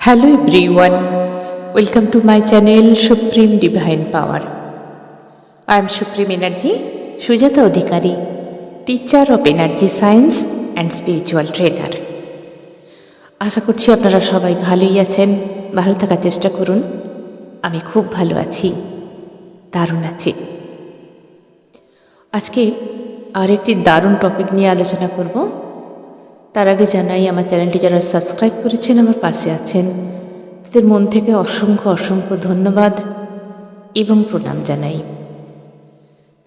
Hello everyone, welcome to my channel Supreme Divine Power. I am Supreme Energy Sujata Adhikari, teacher of Energy Science and Spiritual Trainer. আশা করছি আপনারা সবাই ভালোই আছেন, ভালো থাকার চেষ্টা করুন। আমি খুব ভালো আছি, দারুণ আছি। আজকে আরেকটি দারুণ টপিক নিয়ে আলোচনা করব। তার আগে জানাই, আমার চ্যানেলটি যারা সাবস্ক্রাইব করেছেন, আমার পাশে আছেন, তাদের মন থেকে অসংখ্য অসংখ্য ধন্যবাদ এবং প্রণাম জানাই।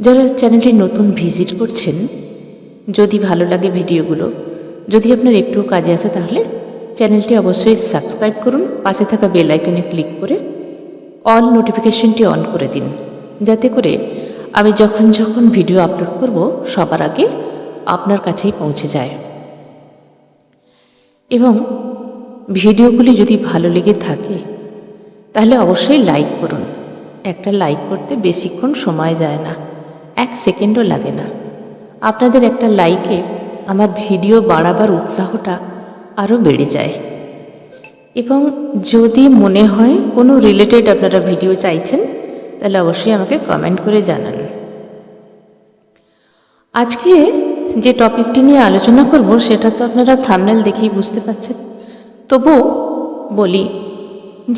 যারা চ্যানেলটি নতুন ভিজিট করছেন, যদি ভালো লাগে ভিডিওগুলো, যদি আপনার একটু কাজে আসে, তাহলে চ্যানেলটি অবশ্যই সাবস্ক্রাইব করুন। পাশে থাকা বেল আইকনে ক্লিক করে অল নোটিফিকেশনটি অন করে দিন, যাতে করে আমি যখন ভিডিও আপলোড করব সবার আগে আপনার কাছেই পৌঁছে যায়। এবং ভিডিওগুলি যদি ভালো লেগে থাকে তাহলে অবশ্যই লাইক করুন। একটা লাইক করতে বেশিক্ষণ সময় যায় না, 1 সেকেন্ডও লাগে না। আপনাদের একটা লাইকে আমার ভিডিও বাড়াবার উৎসাহটা আরও বেড়ে যায়। এবং যদি মনে হয় কোনো রিলেটেড আপনারা ভিডিও চাইছেন, তাহলে অবশ্যই আমাকে কমেন্ট করে জানান। আজকে যে টপিকটি নিয়ে আলোচনা করব সেটা তো আপনারা থাম্বনেল দেখেই বুঝতে পারছেন। তবুও বলি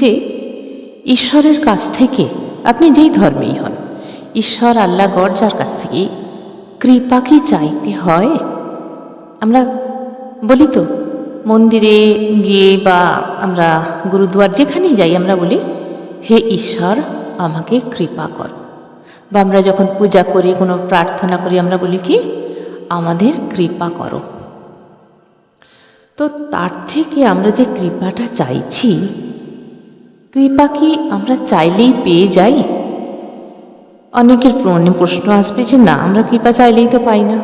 যে ঈশ্বরের কাছ থেকে, আপনি যেই ধর্মেই হন, ঈশ্বর, আল্লাহ, গড, যার কাছ থেকেই কৃপা কি চাইতে হয়? আমরা বলি তো, মন্দিরে গিয়ে বা আমরা গুরুদুয়ার যেখানেই যাই, আমরা বলি, হে ঈশ্বর আমাকে কৃপা কর। বা আমরা যখন পূজা করি, কোনো প্রার্থনা করি, আমরা বলি কি, আমাদের কৃপা করো। তো তার থেকে আমরা যে কৃপাটা চাইছি, কৃপা কি আমরা চাইলেই পেয়ে যাই? অনেকের প্রশ্ন আসবে যে না, আমরা কৃপা চাইলেই তো পাই না,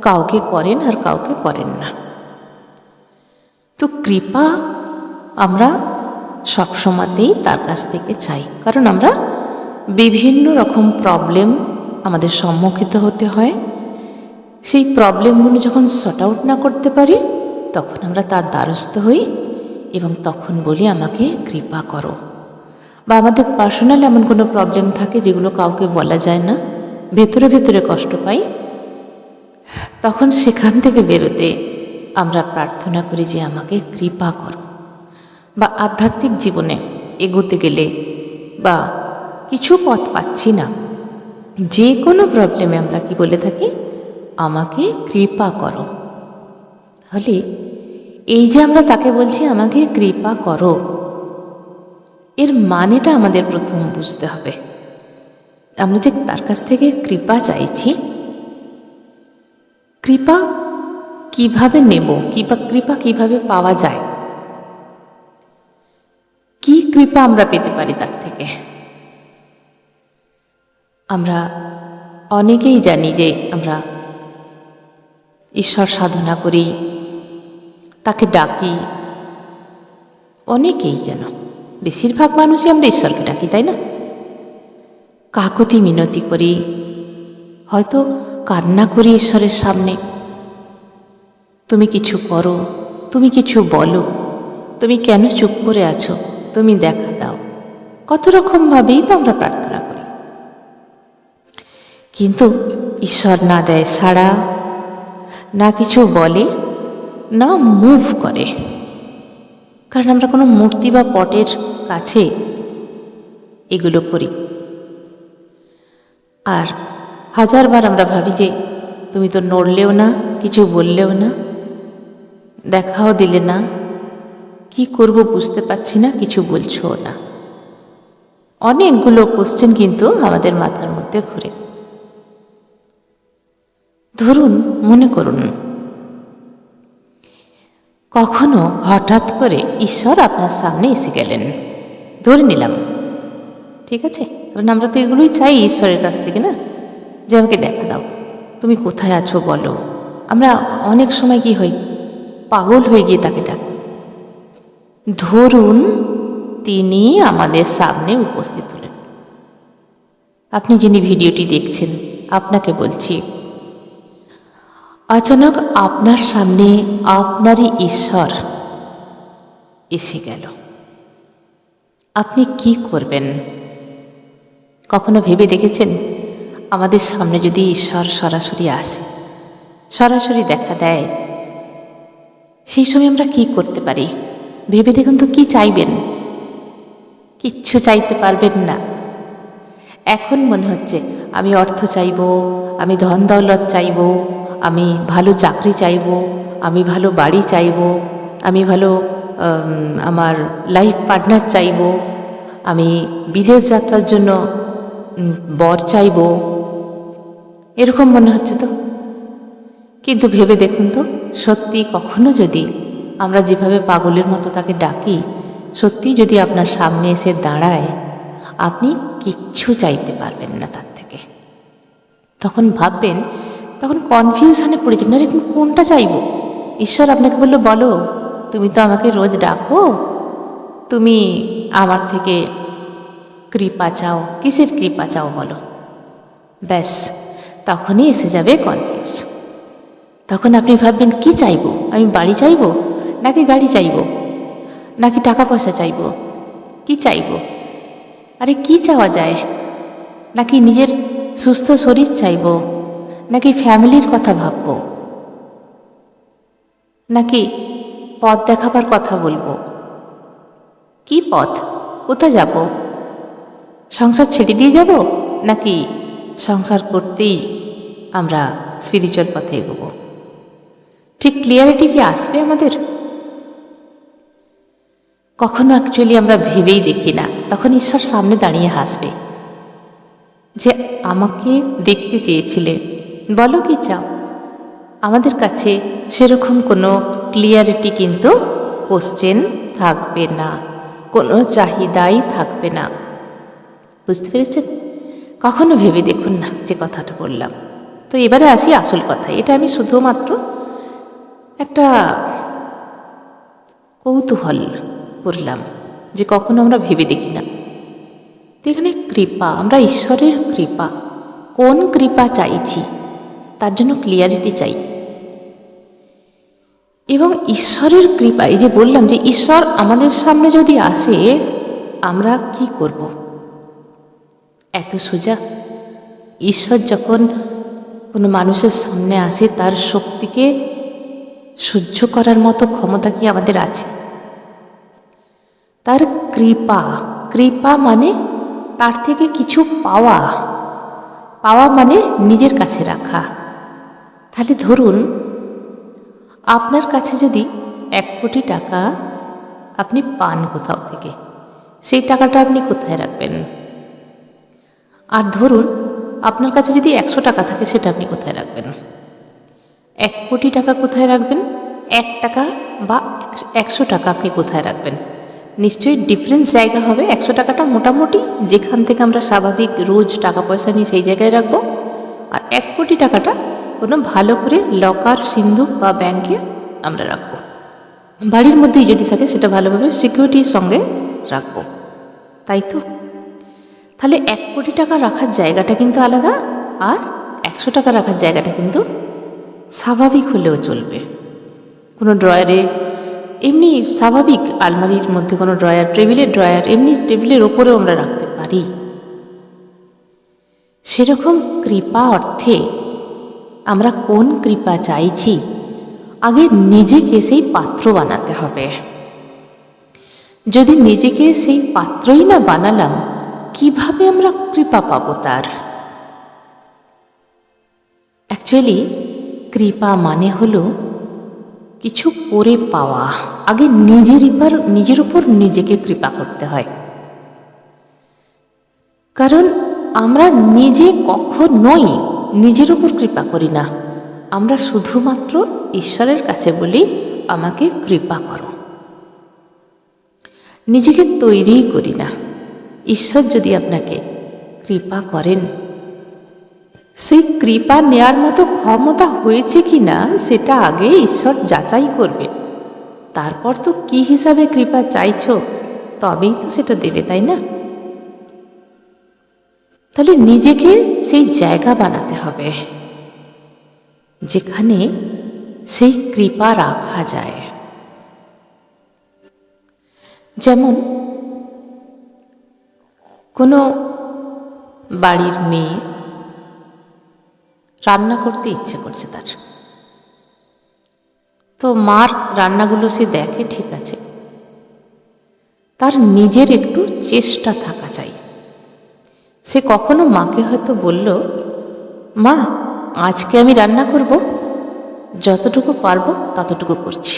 কাউকে করেন আর কাউকে করেন না। তো কৃপা আমরা সবসময়তেই তার কাছ থেকে চাই, কারণ আমরা বিভিন্ন রকম প্রবলেম আমাদের সম্মুখীন হতে হয়। সেই প্রবলেমগুলো যখন সর্ট আউট না করতে পারি, তখন আমরা তার দ্বারস্থ হই এবং তখন বলি আমাকে কৃপা করো। বা আমাদের পার্সোনাল এমন কোনো প্রবলেম থাকে যেগুলো কাউকে বলা যায় না, ভেতরে ভেতরে কষ্ট পাই, তখন সেখান থেকে বেরোতে আমরা প্রার্থনা করি যে আমাকে কৃপা করো। বা আধ্যাত্মিক জীবনে এগোতে গেলে বা কিছু পথ পাচ্ছি না, যে কোনো প্রবলেমে আমরা কি বলে থাকি, আমাকে কৃপা করো। তাহলে এই যে আমরা তাকে বলছি আমাকে কৃপা করো, এর মানেটা আমাদের প্রথম বুঝতে হবে। আমরা যে তার কাছ থেকে কৃপা চাইছি, কৃপা কিভাবে নেব, কৃপা কিভাবে পাওয়া যায়, কি কৃপা আমরা পেতে পারি তার থেকে? আমরা অনেকেই জানি যে আমরা ঈশ্বর সাধনা করি, তাকে ডাকি, অনেকেই, যেন বেশিরভাগ মানুষই আমরা ঈশ্বরকে ডাকি, তাই না? কাকুতি মিনতি করি, হয়তো কান্না করি ঈশ্বরের সামনে, তুমি কিছু করো, তুমি কিছু বলো, তুমি কেন চুপ করে আছো, তুমি দেখা দাও। কত রকমভাবেই তো আমরা প্রার্থনা করি, কিন্তু ঈশ্বর না দেয় সাড়া, না কিছু বলে, না মুভ করে। কারণ আমরা কোনো মূর্তি বা পটের কাছে এগুলো করি। আর হাজারবার আমরা ভাবি যে তুমি তো নড়লেও না, কিছু বললেও না, দেখাও দিলে না, কি করব বুঝতে পারছি না, কিছু বলছো না। অনেকগুলো কোশ্চেন কিন্তু আমাদের মাথার মধ্যে ঘুরে। ধরুন, মনে করুন কখনো হঠাৎ করে ঈশ্বর আপনার সামনে এসে গেলেন, ধরে নিলাম, ঠিক আছে? কারণ আমরা তো এগুলোই চাই ঈশ্বরের কাছ থেকে, না যে আমাকে দেখা দাও, তুমি কোথায় আছো বলো। আমরা অনেক সময় কি হই, পাগল হয়ে গিয়ে তাকে ডাকি। ধরুন তিনি আমাদের সামনে উপস্থিত হলেন। আপনি যিনি ভিডিওটি দেখছেন, আপনাকে বলছি, अचानक আপনার সামনে আপনারই ঈশ্বর এসে গেল। আপনি কি করবেন? কখনো ভেবে দেখেছেন আমাদের সামনে যদি ঈশ্বর সরাসরি আসে, সরাসরি দেখা দেয়, সেই সময় আমরা কি করতে পারি? ভেবে দেখুন তো, কি চাইবেন? কিচ্ছু চাইতে পারবেন না। এখন মনে হচ্ছে আমি অর্থ চাইব, আমি ধন দৌলত চাইব, আমি ভালো চাকরি চাইব, আমি ভালো বাড়ি চাইব, আমি ভালো আমার লাইফ পার্টনার চাইব, আমি বিদেশ যাত্রার জন্য বর চাইব, এরকম মনে হচ্ছে তো। কিন্তু ভেবে দেখুন তো, সত্যি কখনো যদি আমরা যেভাবে পাগলের মতো তাকে ডাকি, সত্যি যদি আপনার সামনে এসে দাঁড়ায়, আপনি কিচ্ছু চাইতে পারবেন না তার থেকে। তখন ভাববেন, তখন কনফিউশনে পড়ে যাবেন, আরে কোনটা চাইব? ঈশ্বর আপনাকে বললো, বলো, তুমি তো আমাকে রোজ ডাকো, তুমি আমার থেকে কৃপা চাও, কিসের কৃপা চাও বলো? ব্যাস, তখনই এসে যাবে কনফিউজ। তখন আপনি ভাববেন, কি চাইব? আমি বাড়ি চাইব, নাকি গাড়ি চাইব, নাকি টাকা পয়সা চাইব? কি চাইব? আরে কি চাওয়া যায়? নাকি নিজের সুস্থ শরীর চাইব, নাকি ফ্যামিলির কথা ভাবব, নাকি পথ দেখাবার কথা বলবো? কি পথ? কোথায় যাব? সংসার ছেড়ে দিয়ে যাব, নাকি সংসার করতেই আমরা স্পিরিচুয়াল পথে এগোবো? ঠিক ক্লিয়ারিটি কি আসবে আমাদের? কখনো অ্যাকচুয়ালি আমরা ভেবেই দেখি না। তখন ঈশ্বর সামনে দাঁড়িয়ে হাসবে যে আমাকে দেখতে চেয়েছিলে, বলো কি চাও। আমাদের কাছে সেরকম কোনো ক্লিয়ারিটি কিন্তু কোশ্চেন থাকবে না, কোনো চাহিদাই থাকবে না। বুঝতে পেরেছেন? কখনো ভেবে দেখুন না যে কথাটা বললাম। তো এবারে আসি আসল কথা। এটা আমি শুধুমাত্র একটা কৌতূহল করলাম যে কখনো আমরা ভেবে দেখি না। তো এখানে কৃপা, আমরা ঈশ্বরের কৃপা, কোন কৃপা চাইছি তার জন্য ক্লিয়ারিটি চাই। এবং ঈশ্বরের কৃপা, এই যে বললাম যে ঈশ্বর আমাদের সামনে যদি আসে, আমরা কি করব? এত সোজা। ঈশ্বর যখন কোনো মানুষের সামনে আসে, তার শক্তিকে সহ্য করার মতো ক্ষমতা কি আমাদের আছে? তার কৃপা, কৃপা মানে তার থেকে কিছু পাওয়া, পাওয়া মানে নিজের কাছে রাখা। তাহলে ধরুন, আপনার কাছে যদি 1 কোটি টাকা আপনি পান কোথাও থেকে, সেই টাকাটা আপনি কোথায় রাখবেন? আর ধরুন আপনার কাছে যদি 100 টাকা থাকে, সেটা আপনি কোথায় রাখবেন? 1 কোটি টাকা কোথায় রাখবেন? 1 টাকা বা 100 টাকা আপনি কোথায় রাখবেন? নিশ্চয়ই ডিফারেন্স জায়গা হবে। 100 টাকাটা মোটামুটি যেখান থেকে আমরা স্বাভাবিক রোজ টাকা পয়সা নিই সেই জায়গায় রাখবো, আর 1 কোটি টাকাটা কোনো ভালো করে লকার, সিন্ধুক বা ব্যাংকে আমরা রাখবো। বাড়ির মধ্যেই যদি থাকে সেটা ভালোভাবে সিকিউরিটির সঙ্গে রাখবো, তাই তো? তাহলে 1 কোটি টাকা রাখার জায়গাটা কিন্তু আলাদা, আর 100 টাকা রাখার জায়গাটা কিন্তু স্বাভাবিক হলেও চলবে। কোনো ড্রয়ারে, এমনি স্বাভাবিক আলমারির মধ্যে কোনো ড্রয়ার, টেবিলের ড্রয়ার, এমনি টেবিলের ওপরেও আমরা রাখতে পারি। সেরকম কৃপা অর্থে আমরা কোন কৃপা চাইছি, আগে নিজেকে সেই পাত্র বানাতে হবে। যদি নিজেকে সেই পাত্রই না বানালাম, কিভাবে আমরা কৃপা পাবো তার? অ্যাকচুয়ালি কৃপা মানে হলো কিছু করে পাওয়া। আগে নিজের উপর নিজেকে কৃপা করতে হয়। কারণ আমরা নিজে কখনোই নিজের উপর কৃপা করি না। আমরা শুধুমাত্র ঈশ্বরের কাছে বলি, আমাকে কৃপা করো। নিজেকে তৈরিই করি না। ঈশ্বর যদি আপনাকে কৃপা করেন, সেই কৃপা নেয়ার মতো ক্ষমতা হয়েছে কি না সেটা আগে ঈশ্বর যাচাই করবে। তারপর তো কি হিসাবে কৃপা চাইছো, তবেই তো সেটা দেবে, তাই না? তাহলে নিজেকে সেই জায়গা বানাতে হবে যেখানে সেই কৃপা রাখা যায়। যেমন কোনো বাড়ির মেয়ে রান্না করতে ইচ্ছে করছে তার, তো মার রান্নাগুলো সে দেখে, ঠিক আছে, তার নিজের একটু চেষ্টা থাকা চাই। সে কখনো মাকে হয়তো বলল, মা আজকে আমি রান্না করব, যতটুকু পারবো ততটুকু করছি।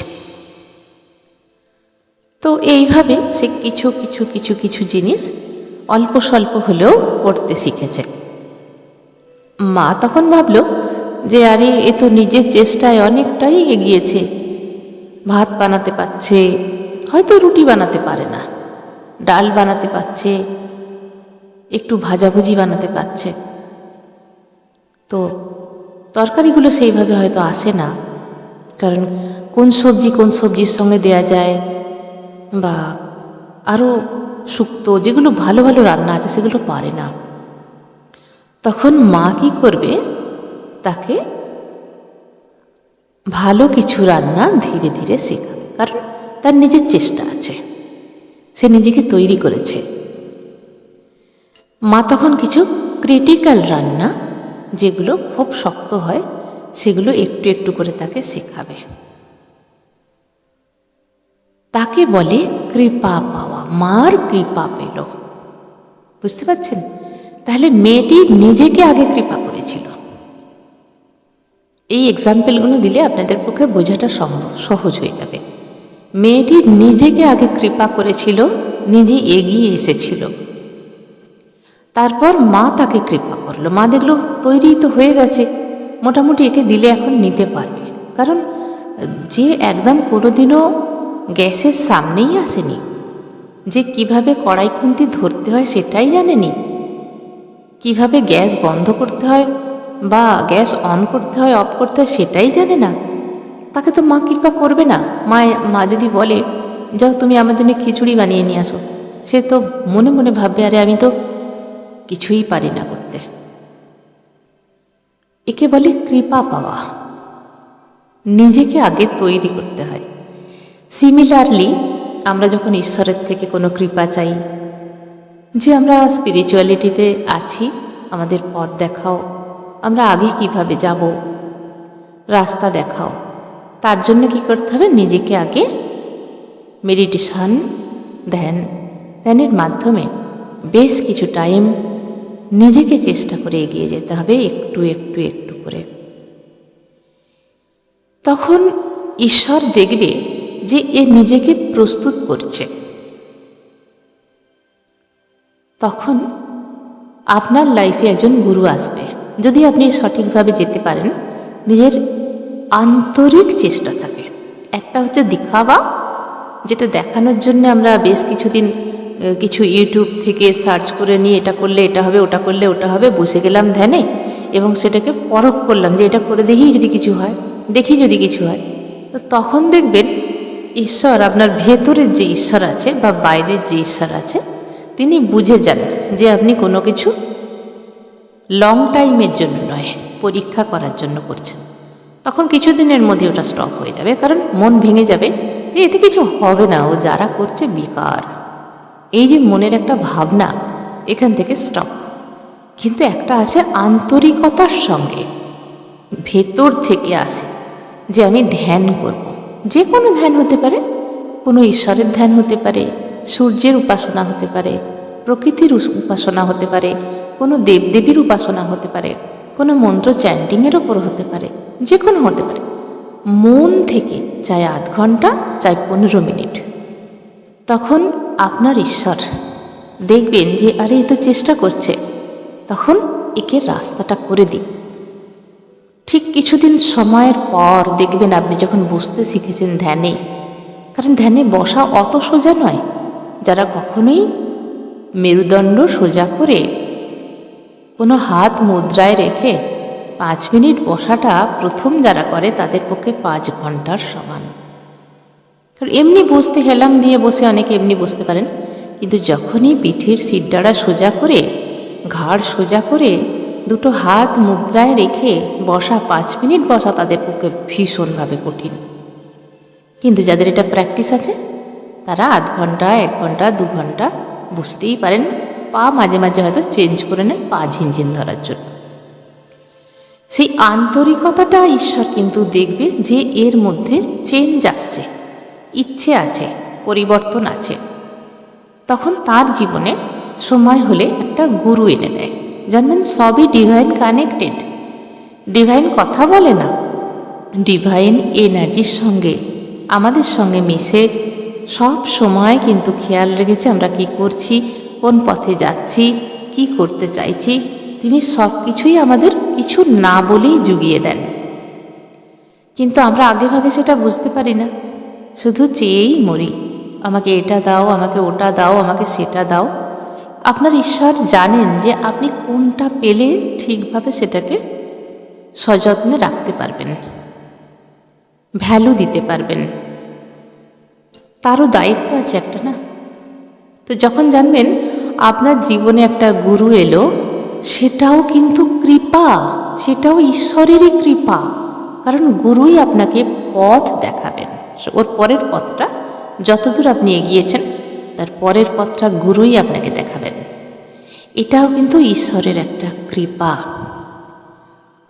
তো এইভাবে সে কিছু কিছু কিছু কিছু জিনিস অল্প স্বল্প হলেও করতে শিখেছে। মা তখন ভাবল যে আরে এ তো নিজের চেষ্টায় অনেকটাই এগিয়েছে, ভাত বানাতে পারছে, হয়তো রুটি বানাতে পারে না, ডাল বানাতে পারছে, একটু ভাজাভুজি বানাতে পারছে। তো তরকারিগুলো সেইভাবে হয়তো আসে না, কারণ কোন সবজির সঙ্গে দেয়া যায়, বা আরও শুক্তো যেগুলো ভালো ভালো রান্না আছে সেগুলো পারে না। তখন মা কী করবে, তাকে ভালো কিছু রান্না ধীরে ধীরে শেখাবে, কারণ তার নিজের চেষ্টা আছে, সে নিজেকে তৈরি করেছে। মা তখন কিছু ক্রিটিক্যাল রান্না যেগুলো খুব শক্ত হয় সেগুলো একটু একটু করে তাকে শেখাবে। তাকে বলে কৃপা পাওয়া, মার কৃপা পেল। বুঝতে পারছেন? তাহলে মেয়েটি নিজেকে আগে কৃপা করেছিল। এই এক্সাম্পলগুলো দিলে আপনাদের পক্ষে বোঝাটা সহজ হয়ে যাবে। মেয়েটি নিজেকে আগে কৃপা করেছিল, নিজে এগিয়ে এসেছিল, তারপর মা তাকে কৃপা করলো। মা দেখলো তৈরি তো হয়ে গেছে, মোটামুটি একে দিলে এখন নিতে পারবে। কারণ যে একদম কোনোদিনও গ্যাসের সামনেই আসেনি, যে কিভাবে কড়াই খুন্তি ধরতে হয় সেটাই জানেনি, কিভাবে গ্যাস বন্ধ করতে হয় বা গ্যাস অন করতে হয় অফ করতে হয় সেটাই জানে না, তাকে তো মা কৃপা করবে না। মা যদি বলে যাও তুমি আমার জন্য খিচুড়ি বানিয়ে নিয়ে আসো, সে তো মনে মনে ভাববে আরে আমি তো কিছুই পারি না করতে। একে বলে কৃপা পাওয়া, নিজেকে আগে তৈরি করতে হয়। সিমিলারলি আমরা যখন ঈশ্বরের থেকে কোনো কৃপা চাই, যে আমরা স্পিরিচুয়ালিটিতে আছি, আমাদের পথ দেখাও, আমরা আগে কিভাবে যাব, রাস্তা দেখাও, তার জন্য কি করতে হবে, নিজেকে আগে মেডিটেশন, ধ্যানের মাধ্যমে বেশ কিছু টাইম নিজেকে চেষ্টা করে এগিয়ে যেতে হবে, একটু একটু একটু করে। তখন ঈশ্বর দেখবে যে এ নিজেকে প্রস্তুত করছে। তখন আপনার লাইফে একজন গুরু আসবে, যদি আপনি সঠিকভাবে যেতে পারেন, নিজের আন্তরিক চেষ্টা থাকে। একটা হচ্ছে দিখাওয়া, যেটা দেখানোর জন্য আমরা বেশ কিছুদিন কিছু ইউটিউব থেকে সার্চ করে নিয়ে এটা করলে এটা হবে, ওটা করলে ওটা হবে, বসে গেলাম ধ্যানে এবং সেটাকে পরখ করলাম যে এটা করে দেখি যদি কিছু হয়, তো তখন দেখবেন ঈশ্বর, আপনার ভেতরের যে ঈশ্বর আছে বা বাইরের যে ঈশ্বর আছে, তিনি বুঝে যান যে আপনি কোনো কিছু লং টাইমের জন্য নয়, পরীক্ষা করার জন্য করছেন। তখন কিছুদিনের মধ্যে ওটা স্টপ হয়ে যাবে, কারণ মন ভেঙে যাবে যে এতে কিছু হবে না, ও যারা করছে বেকার। এই যে মনের একটা ভাবনা, এখান থেকে স্টপ। কিন্তু একটা আছে আন্তরিকতার সঙ্গে, ভেতর থেকে আসে যে আমি ধ্যান করব। যে কোনো ধ্যান হতে পারে, কোনো ঈশ্বরের ধ্যান হতে পারে, সূর্যের উপাসনা হতে পারে, প্রকৃতির উপাসনা হতে পারে, কোনো দেবদেবীর উপাসনা হতে পারে, কোনো মন্ত্র চ্যান্টিংয়ের ওপর হতে পারে, যে কোনো হতে পারে। মন থেকে, চাই 8 ঘন্টা, চাই 15 মিনিট। তখন আপনার ঈশ্বর দেখবেন যে আরে এ তো চেষ্টা করছে, তখন একে রাস্তাটা করে দিন। ঠিক কিছুদিন সময়ের পর দেখবেন আপনি যখন বসতে শিখেছেন ধ্যানে, কারণ ধ্যানে বসা অত সোজা নয়। যারা কখনোই মেরুদণ্ড সোজা করে কোনো হাত মুদ্রায় রেখে 5 মিনিট বসাটা প্রথম যারা করে, তাদের পক্ষে 5 ঘন্টার সমান। কারণ এমনি বসতে হেলাম দিয়ে বসে অনেকে এমনি বসতে পারেন, কিন্তু যখনই পিঠের সিটডাড়া সোজা করে, ঘাড় সোজা করে, দুটো হাত মুদ্রায় রেখে বসা, 5 মিনিট বসা তাদের পক্ষে ভীষণভাবে কঠিন। কিন্তু যাদের এটা প্র্যাকটিস আছে, তারা 8 ঘন্টা, 1 ঘন্টা, 2 ঘন্টা বসতেই পারেন, পা মাঝে মাঝে হয়তো চেঞ্জ করে নেয় পা ঝিনঝিন ধরার জন্য। সেই আন্তরিকতাটা ঈশ্বর কিন্তু দেখবে যে এর মধ্যে চেঞ্জ আসছে, ইচ্ছে আছে, পরিবর্তন আছে, তখন তার জীবনে সময় হলে একটা গুরু এনে দেয়। জানবেন সবই ডিভাইন কানেক্টেড, ডিভাইন কথা বলে না, ডিভাইন এনার্জির সঙ্গে আমাদের সঙ্গে মিশে সব সময় কিন্তু খেয়াল রেখেছে আমরা কি করছি, কোন পথে যাচ্ছি, কি করতে চাইছি। তিনি সব কিছুই আমাদের কিছু না বলেই জুগিয়ে দেন, কিন্তু আমরা আগে ভাগে সেটা বুঝতে পারি না, শুধু চেয়েই মরি, আমাকে এটা দাও, আমাকে ওটা দাও, আমাকে সেটা দাও। আপনার ঈশ্বর জানেন যে আপনি কোনটা পেলে ঠিকভাবে সেটাকে সযত্নে রাখতে পারবেন, ভ্যালু দিতে পারবেন। তারও দায়িত্ব আছে একটা, না? তো যখন জানবেন আপনার জীবনে একটা গুরু এলো, সেটাও কিন্তু কৃপা, সেটাও ঈশ্বরেরই কৃপা, কারণ গুরুই আপনাকে পথ দেখাবেন। ওর পরের পথটা যতদূর আপনি এগিয়েছেন তার পরের পথটা গুরুই আপনাকে দেখাবেন। এটাও কিন্তু ঈশ্বরের একটা কৃপা।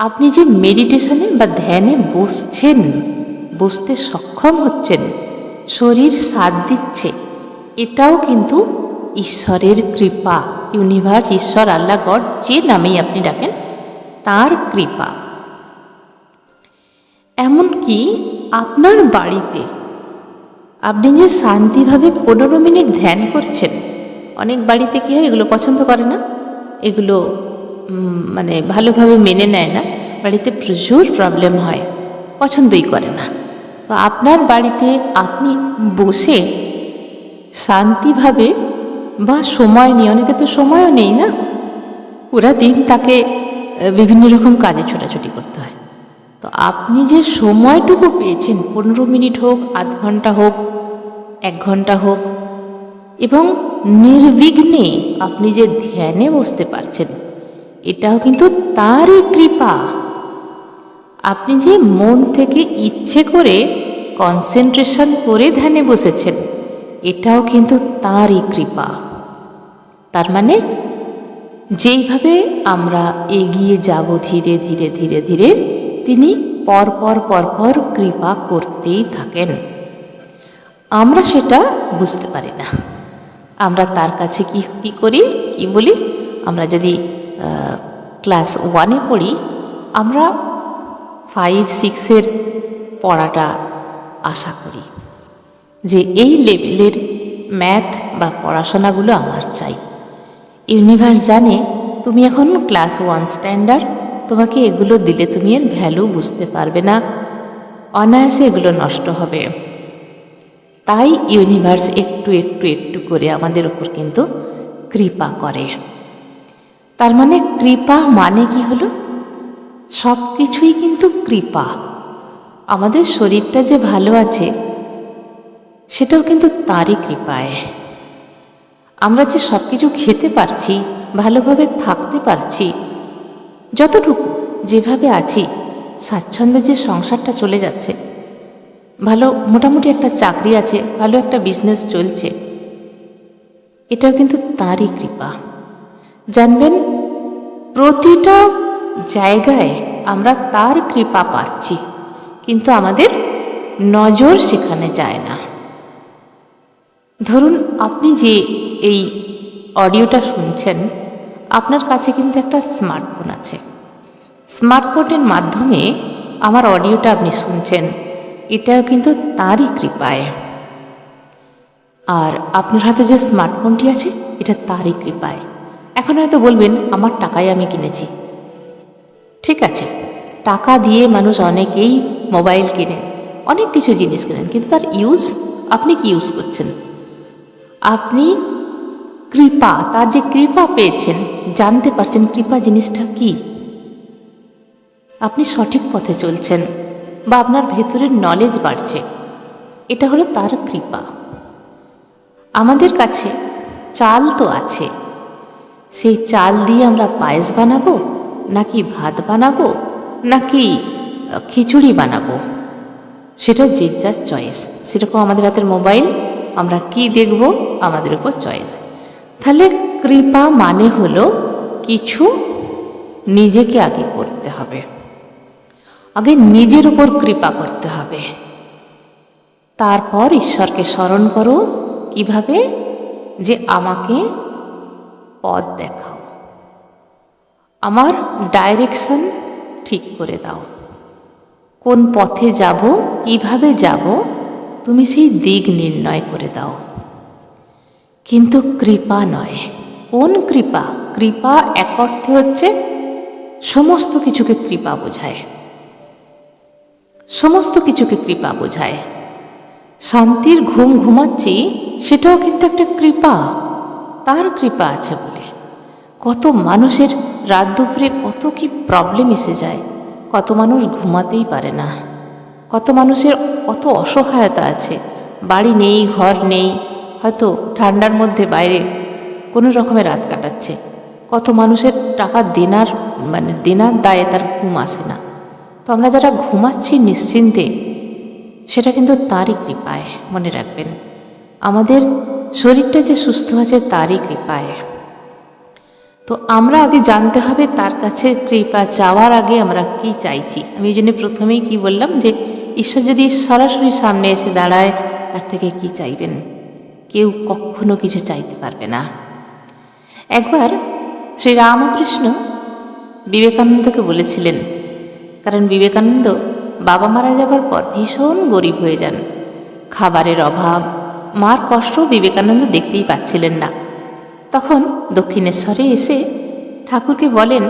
আপনি যে মেডিটেশনে বা ধ্যানে বসতে সক্ষম হচ্ছেন, শরীর সাথ দিচ্ছে, এটাও কিন্তু ঈশ্বরের কৃপা। ইউনিভার্স, ঈশ্বর, আল্লাহ, গড, যে নামেই আপনি ডাকেন, তার কৃপা। এমনকি আপনার বাড়িতে আপনি যে শান্তিভাবে 15 মিনিট ধ্যান করছেন, অনেক বাড়িতে কী হয়, এগুলো পছন্দ করে না, এগুলো মানে ভালোভাবে মেনে নেয় না, বাড়িতে প্রচুর প্রবলেম হয়, পছন্দই করে না। তো আপনার বাড়িতে আপনি বসে শান্তিভাবে বা সময় নিয়ে, অনেকে তো সময়ও নেই না, পুরা দিন তাকে বিভিন্ন রকম কাজে ছোটাছুটি করতে হয়, তো আপনি যে সময়টুকু পেয়েছেন, 15 মিনিট হোক, আধ ঘন্টা হোক, 1 ঘন্টা হোক, এবং নির্বিঘ্নে আপনি যে ধ্যানে বসতে পারছেন, এটাও কিন্তু তারই কৃপা। আপনি যে মন থেকে ইচ্ছে করে কনসেন্ট্রেশন করে ধ্যানে বসেছেন, এটাও কিন্তু তারই কৃপা। তার মানে যেইভাবে আমরা এগিয়ে যাব ধীরে ধীরে ধীরে ধীরে, তিনি পরপর কৃপা করতেই থাকেন। আমরা সেটা বুঝতে পারি না। আমরা তার কাছে কি করি, কি বলি, আমরা যদি ক্লাস 1-এ পড়ি, আমরা 5-6-এর পড়াটা আশা করি যে এই লেভেলের ম্যাথ বা পড়াশোনাগুলো আমার চাই। ইউনিভার্স জানে তুমি এখন ক্লাস 1 স্ট্যান্ডার্ড, তোমাকে এগুলো দিলে তুমি এর ভ্যালু বুঝতে পারবে না, অনায়াসে এগুলো নষ্ট হবে। তাই ইউনিভার্স একটু একটু একটু করে আমাদের উপর কিন্তু কৃপা করে। তার মানে কৃপা মানে কি হলো, সব কিছুই কিন্তু কৃপা। আমাদের শরীরটা যে ভালো আছে, সেটাও কিন্তু তারই কৃপায়। আমরা যে সব কিছু খেতে পারছি, ভালোভাবে থাকতে পারছি, যতটুকু যেভাবে আছি, স্বাচ্ছন্দ্যে যে সংসারটা চলে যাচ্ছে, ভালো মোটামুটি একটা চাকরি আছে, ভালো একটা বিজনেস চলছে, এটাও কিন্তু তারই কৃপা। জানবেন প্রতিটা জায়গায় আমরা তার কৃপা পাচ্ছি, কিন্তু আমাদের নজর সেখানে যায় না। ধরুন আপনি যে এই অডিওটা শুনছেন, আপনার কাছে কিন্তু একটা স্মার্টফোন আছে, স্মার্টফোনের মাধ্যমে আমার অডিওটা আপনি শুনছেন, এটাও কিন্তু তারই কৃপায়। আর আপনার হাতে যে স্মার্টফোনটি আছে, এটা তারই কৃপায়। এখন হয়তো বলবেন আমার টাকায় আমি কিনেছি, ঠিক আছে, টাকা দিয়ে মানুষ অনেকেই মোবাইল কেনেন, অনেক কিছু জিনিস কেনেন, কিন্তু তার ইউজ আপনি কি ইউজ করছেন? আপনি কৃপা, তার যে কৃপা পেয়েছেন, জানতে পারছেন কৃপা জিনিসটা কি, আপনি সঠিক পথে চলছেন বা আপনার ভেতরের নলেজ বাড়ছে, এটা হলো তার কৃপা। আমাদের কাছে চাল তো আছে, সেই চাল দিয়ে আমরা পায়েস বানাবো, নাকি ভাত বানাবো, নাকি খিচুড়ি বানাবো, সেটা যে যার চয়েস। সেরকম আমাদের হাতের মোবাইল, আমরা কি দেখব, আমাদের উপর চয়েস। তাহলে কৃপা মানে হলো কিছু নিজেকে আগে করতে হবে, আগে নিজের উপর কৃপা করতে হবে, তারপর ঈশ্বরকে স্মরণ করো। কিভাবে? যে আমাকে পথ দেখাও, আমার ডাইরেকশন ঠিক করে দাও, কোন পথে যাব, কিভাবে যাব, তুমি সেই দিক নির্ণয় করে দাও। কিন্তু কৃপা নয়। কোন কৃপা? কৃপা এক অর্থে হচ্ছে সমস্ত কিছুকে কৃপা বোঝায়, সমস্ত কিছুকে কৃপা বোঝায়। শান্তির ঘুম ঘুমাচ্ছি, সেটাও কিন্তু একটা কৃপা, তার কৃপা আছে বলে। কত মানুষের রাত দুপুরে কত কি প্রবলেম এসে যায়, কত মানুষ ঘুমাতেই পারে না, কত মানুষের কত অসহায়তা আছে, বাড়ি নেই, ঘর নেই, হয়তো ঠান্ডার মধ্যে বাইরে কোনো রকমের রাত কাটাচ্ছে। কত মানুষের টাকা দেনার দায়ে তার ঘুম আসে না। তো আমরা যারা ঘুমাচ্ছি নিশ্চিন্তে, সেটা কিন্তু তারই কৃপায়। মনে রাখবেন, আমাদের শরীরটা যে সুস্থ আছে তারই কৃপায়। তো আমরা আগে জানতে হবে তার কাছে কৃপা চাওয়ার আগে আমরা কি চাইছি। আমি এই জন্য প্রথমেই কি বললাম, যে ঈশ্বর যদি সরাসরি সামনে এসে দাঁড়ায়, তার থেকে কি চাইবেন? কেউ কখনো কিছু চাইতে পারবে না। একবার শ্রী রামকৃষ্ণ বিবেকানন্দকে বলেছিলেন, কারণ বিবেকানন্দ বাবা মারা যাবার পর ভীষণ গরিব হয়ে যান, খাবারের অভাব, মার কষ্ট বিবেকানন্দ দেখতেই পাচ্ছিলেন না। তখন দক্ষিণেশ্বরে এসে ঠাকুরকে বলেন,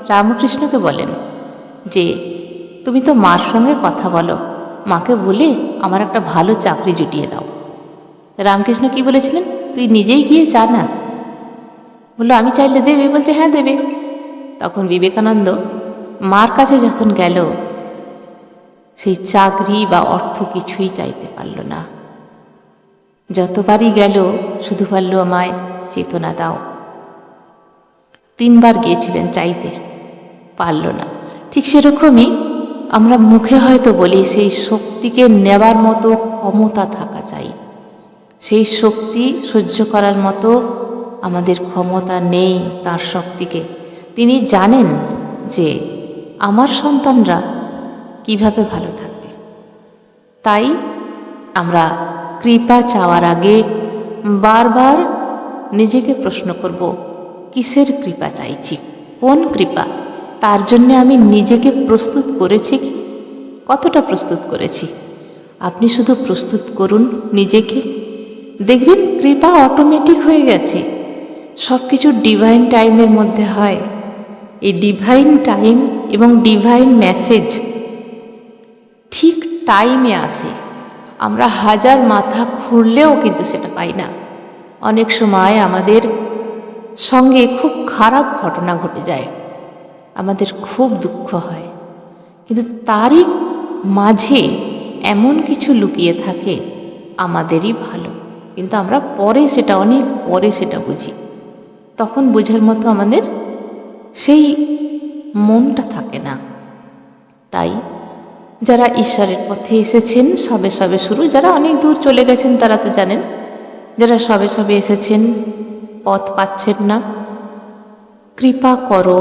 রামকৃষ্ণকে বলেন যে তুমি তো মার সঙ্গে কথা বলো, মাকে বলে আমার একটা ভালো চাকরি জুটিয়ে দাও। রামকৃষ্ণ কি বলেছিলেন? তুই নিজেই গিয়ে চা না। বললো আমি চাইলে দেবে? বলছে হ্যাঁ দেবে। তখন বিবেকানন্দ মার কাছে যখন গেল, সেই চাকরি বা অর্থ কিছুই চাইতে পারল না। যতবারই গেল শুধু পারল আমায় চেতনা দাও। 3 বার গিয়েছিলেন চাইতে, পারল না। ঠিক সেরকমই আমরা মুখে হয়তো বলি, সেই শক্তিকে নেবার মতো ক্ষমতা থাকা চাই। সেই শক্তি সহ্য করার মতো আমাদের ক্ষমতা নেই তার শক্তিকে। তিনি জানেন যে আমার সন্তানরা কিভাবে ভালো থাকবে। তাই আমরা কৃপা চাওয়ার আগে বারবার নিজেকে প্রশ্ন করব, কিসের কৃপা চাইছি, কোন কৃপা? তার জন্য আমি নিজেকে প্রস্তুত করেছি কি? কতটা প্রস্তুত করেছি? আপনি শুধু প্রস্তুত করুন নিজেকে, দেখবেন কৃপা অটোমেটিক হয়ে গেছে। সব কিছু ডিভাইন টাইমের মধ্যে হয়। এই ডিভাইন টাইম এবং ডিভাইন মেসেজ ঠিক টাইমে আসে। আমরা হাজার মাথা খুঁড়লেও কিন্তু সেটা পাই না। অনেক সময় আমাদের সঙ্গে খুব খারাপ ঘটনা ঘটে যায়, আমাদের খুব দুঃখ হয়, কিন্তু তারই মাঝে এমন কিছু লুকিয়ে থাকে আমাদেরই ভালো, কিন্তু আমরা অনেক পরে সেটা বুঝি। তখন বোঝার মতো আমাদের সেই মনটা থাকে না। তাই যারা ঈশ্বরের পথে এসেছেন, সবে সবে শুরু, যারা অনেক দূর চলে গেছেন তারা তো জানেন, যারা সবে সবে এসেছেন, পথ পাচ্ছেন না, কৃপা করো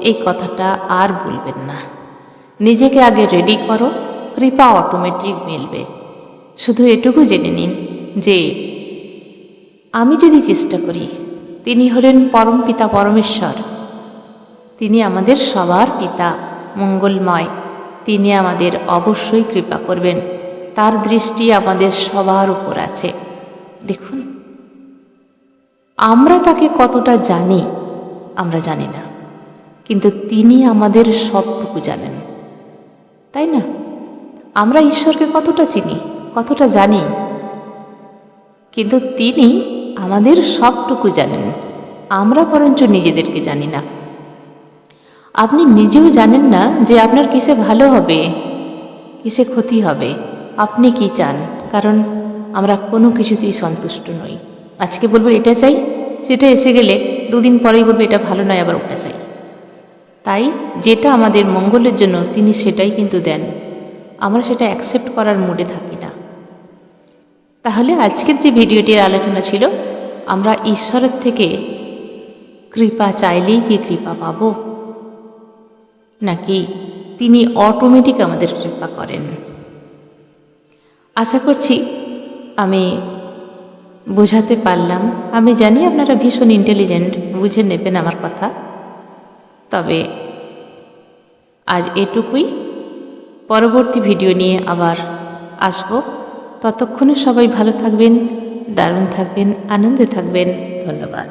এই কথাটা আর বলবেন না। নিজেকে আগে রেডি করো, কৃপা অটোমেটিক মিলবে। শুধু এটুকু জেনে নিন যে আমি যদি চেষ্টা করি, তিনি হলেন পরম পিতা পরমেশ্বর, তিনি আমাদের সবার পিতা, মঙ্গলময়, তিনি আমাদের অবশ্যই কৃপা করবেন। তার দৃষ্টি আমাদের সবার উপর আছে। দেখুন, আমরা তাকে কতটা জানি আমরা জানি না, কিন্তু তিনি আমাদের সবটুকু জানেন, তাই না? আমরা ঈশ্বরকে কতটা চিনি, কতটা জানি, কিন্তু তিনি আমাদের সবটুকু জানেন। আমরা বরঞ্চ নিজেদেরকে জানি না। আপনি নিজেও জানেন না যে আপনার কিসে ভালো হবে, কিসে ক্ষতি হবে, আপনি কি চান। কারণ আমরা কোনো কিছুতেই সন্তুষ্ট নই। আজকে বলবো এটা চাই, সেটা এসে গেলে 2 দিন পরেই বলবো এটা ভালো নয়, আবার ওটা চাই। তাই যেটা আমাদের মঙ্গলের জন্য তিনি সেটাই কিন্তু দেন, আমরা সেটা অ্যাকসেপ্ট করার মুডে থাকি না। তাহলে আজকের যে ভিডিওটির আলোচনা ছিল, আমরা ঈশ্বরের থেকে কৃপা চাইলেই কি কৃপা পাব, নাকি তিনি অটোমেটিক আমাদের কৃপা করেন? আশা করছি আমি বোঝাতে পারলাম। আমি জানি আপনারা ভীষণ ইন্টেলিজেন্ট, বুঝে নেবেন আমার কথা। তবে আজ এটুকুই, পরবর্তী ভিডিও নিয়ে আবার আসব। ততক্ষণে সবাই ভালো থাকবেন, দারুণ থাকবেন, আনন্দে থাকবেন। ধন্যবাদ।